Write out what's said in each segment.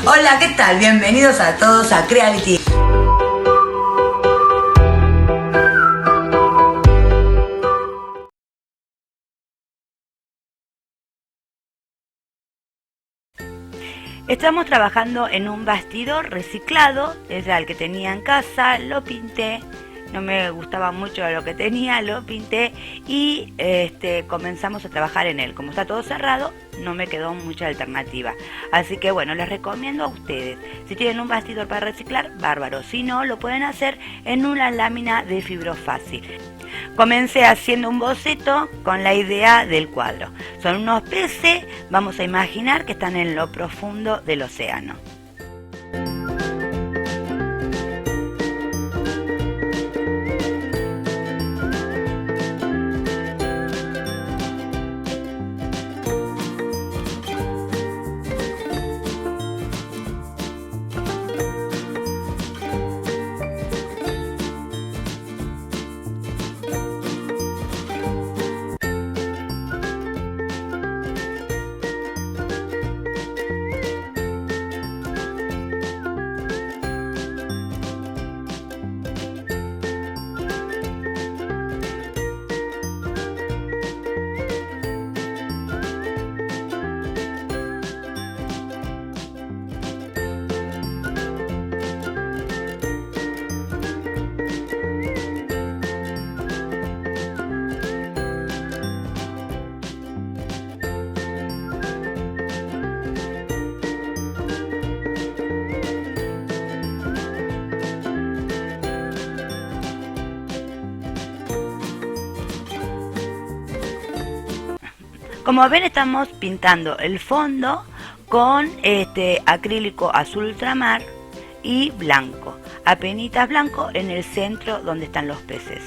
Hola, ¿qué tal? Bienvenidos a todos a Creality. Estamos trabajando en un bastidor reciclado, era el que tenía en casa, lo pinté, no me gustaba mucho lo que tenía, lo pinté y comenzamos a trabajar en él. Como está todo cerrado, no me quedó mucha alternativa. Así que bueno, les recomiendo a ustedes, si tienen un bastidor para reciclar, bárbaro. Si no, lo pueden hacer en una lámina de fibrofácil. Comencé haciendo un boceto con la idea del cuadro. Son unos peces, vamos a imaginar que están en lo profundo del océano. Como ven, estamos pintando el fondo con acrílico azul ultramar y blanco, apenitas blanco en el centro donde están los peces.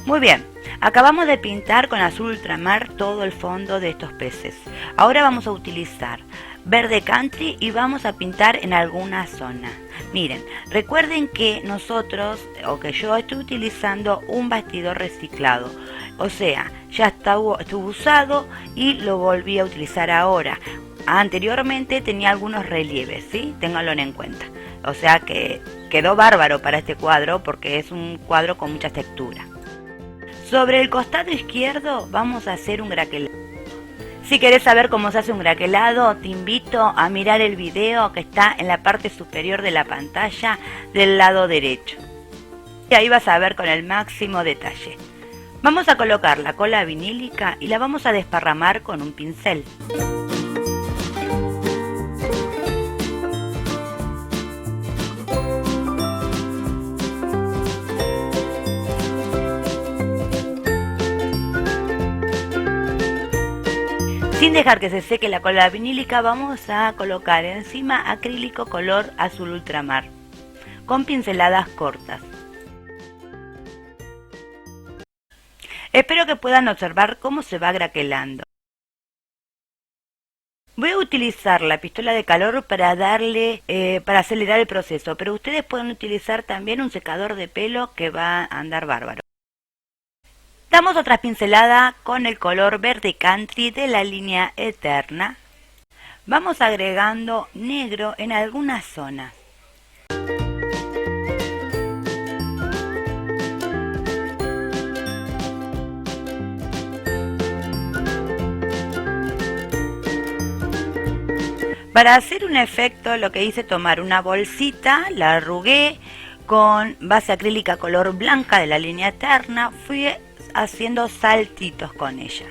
Muy bien, acabamos de pintar con azul ultramar todo el fondo de estos peces. Ahora vamos a utilizar verde country y vamos a pintar en alguna zona. Miren, recuerden que yo estoy utilizando un bastidor reciclado. O sea, ya estuvo usado y lo volví a utilizar ahora. Anteriormente tenía algunos relieves, ¿sí? Ténganlo en cuenta. O sea que quedó bárbaro para este cuadro porque es un cuadro con mucha textura. Sobre el costado izquierdo vamos a hacer un craquelado. Si querés saber cómo se hace un craquelado, te invito a mirar el video que está en la parte superior de la pantalla del lado derecho. Y ahí vas a ver con el máximo detalle. Vamos a colocar la cola vinílica y la vamos a desparramar con un pincel. Sin dejar que se seque la cola vinílica, vamos a colocar encima acrílico color azul ultramar, con pinceladas cortas. Espero que puedan observar cómo se va craquelando. Voy a utilizar la pistola de calor para acelerar el proceso, pero ustedes pueden utilizar también un secador de pelo que va a andar bárbaro. Damos otra pincelada con el color verde country de la línea Eterna. Vamos agregando negro en algunas zonas. Para hacer un efecto, lo que hice tomar una bolsita, la arrugué con base acrílica color blanca de la línea Eterna, fui haciendo saltitos con ella.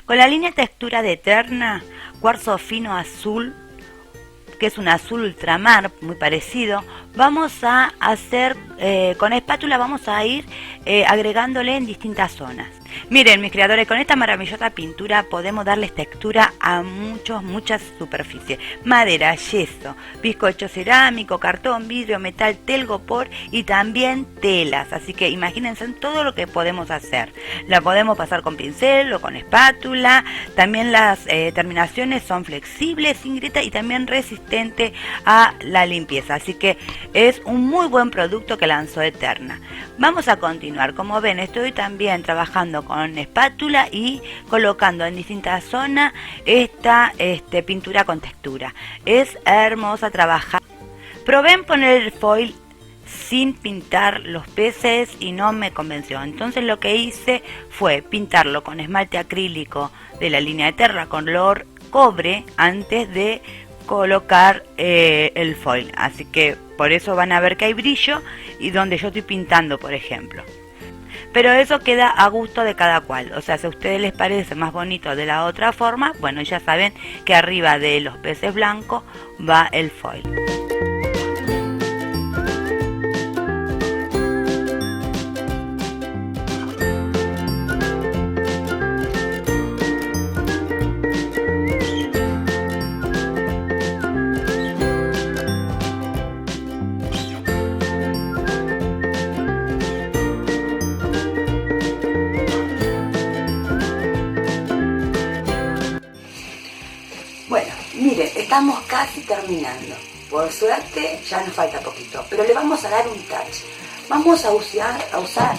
Con la línea textura de Eterna, cuarzo fino azul, que es un azul ultramar muy parecido, vamos a hacer con espátula, vamos a ir agregándole en distintas zonas. Miren, mis creadores, con esta maravillosa pintura podemos darles textura a muchas superficies. Madera, yeso, bizcocho cerámico, cartón, vidrio, metal, telgopor y también telas. Así que imagínense todo lo que podemos hacer. La podemos pasar con pincel o con espátula. También las terminaciones son flexibles, sin grieta y también resistentes a la limpieza. Así que es un muy buen producto que lanzó Eterna. Vamos a continuar. Como ven, estoy también trabajando con espátula y colocando en distintas zonas esta pintura con textura. Es hermosa trabajar. Probé en poner el foil sin pintar los peces y no me convenció. Entonces lo que hice fue pintarlo con esmalte acrílico de la línea Eterna con color cobre antes de colocar el foil. Así que por eso van a ver que hay brillo y donde yo estoy pintando, por ejemplo. Pero eso queda a gusto de cada cual. O sea, si a ustedes les parece más bonito de la otra forma, bueno, ya saben que arriba de los peces blancos va el foil. Bueno, miren, estamos casi terminando. Por suerte ya nos falta poquito, pero le vamos a dar un touch. Vamos a usar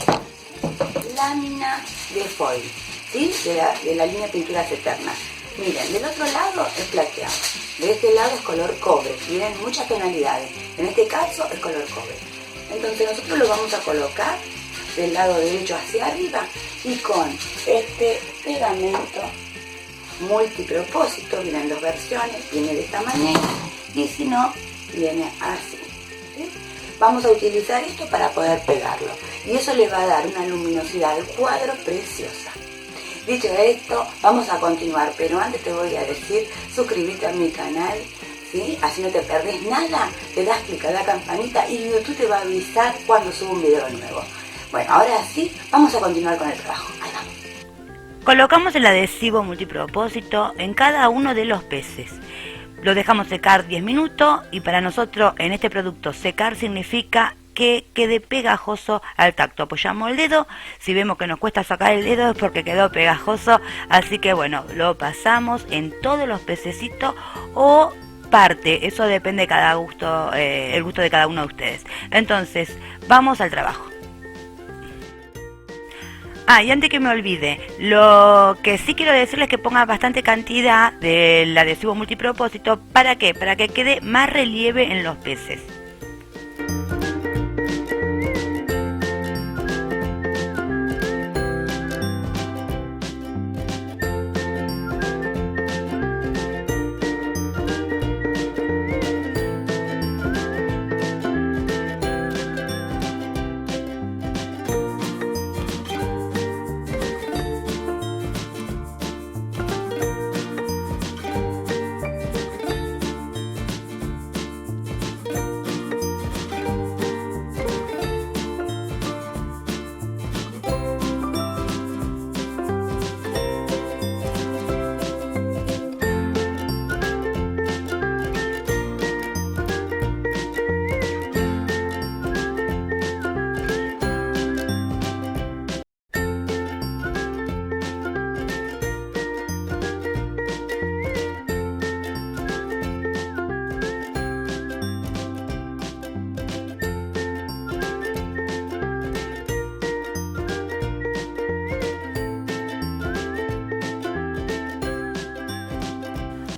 lámina de foil, ¿sí? de la línea Pinturas Eternas. Miren, del otro lado es plateado, de este lado es color cobre, tienen muchas tonalidades. En este caso es color cobre. Entonces nosotros lo vamos a colocar del lado derecho hacia arriba y con este pegamento multipropósito, vienen dos versiones, viene de esta manera y si no, viene así, ¿sí? Vamos a utilizar esto para poder pegarlo y eso le va a dar una luminosidad al cuadro preciosa. Dicho esto, vamos a continuar, pero antes te voy a decir, suscríbete a mi canal, ¿sí? Así no te perdés nada, le das clic a la campanita y YouTube te va a avisar cuando suba un video nuevo. Bueno, ahora sí, vamos a continuar con el trabajo. Ahí vamos. Colocamos el adhesivo multipropósito en cada uno de los peces. Lo dejamos secar 10 minutos y para nosotros en este producto secar significa que quede pegajoso al tacto. Apoyamos el dedo, si vemos que nos cuesta sacar el dedo es porque quedó pegajoso, así que bueno, lo pasamos en todos los pececitos o parte, eso depende de cada gusto, el gusto de cada uno de ustedes. Entonces, vamos al trabajo. Y antes que me olvide, lo que sí quiero decirles es que ponga bastante cantidad del adhesivo multipropósito. ¿Para qué? Para que quede más relieve en los peces.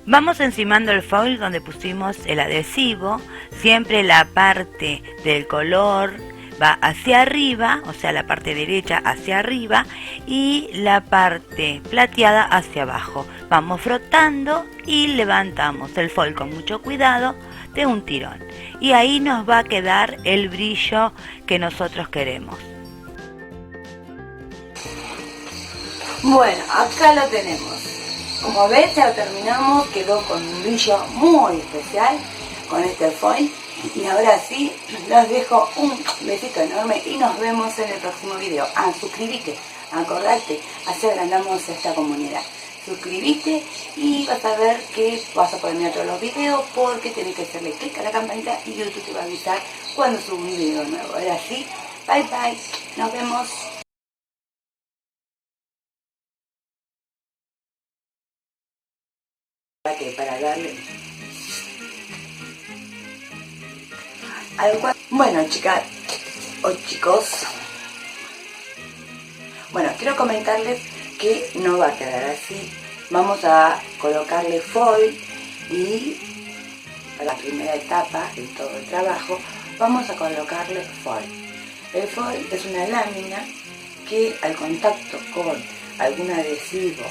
Vamos encimando el foil donde pusimos el adhesivo, siempre la parte del color va hacia arriba, o sea la parte derecha hacia arriba y la parte plateada hacia abajo. Vamos frotando y levantamos el foil con mucho cuidado de un tirón y ahí nos va a quedar el brillo que nosotros queremos. Bueno, acá lo tenemos. Como ves, ya lo terminamos, quedó con un brillo muy especial con este foil. Y ahora sí, los dejo un besito enorme y nos vemos en el próximo video. Suscríbete Acordate, así agrandamos esta comunidad. Suscríbete y vas a ver que vas a poder mirar todos los videos porque tenés que hacerle clic a la campanita y YouTube te va a avisar cuando subo un video nuevo. Ahora sí, bye bye, nos vemos. Para darle bueno, chicas o chicos, bueno, quiero comentarles que no va a quedar así. Vamos a colocarle foil y para la primera etapa de todo el trabajo vamos a colocarle foil. El foil es una lámina que al contacto con algún adhesivo,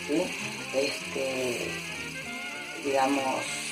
¿sí? Digamos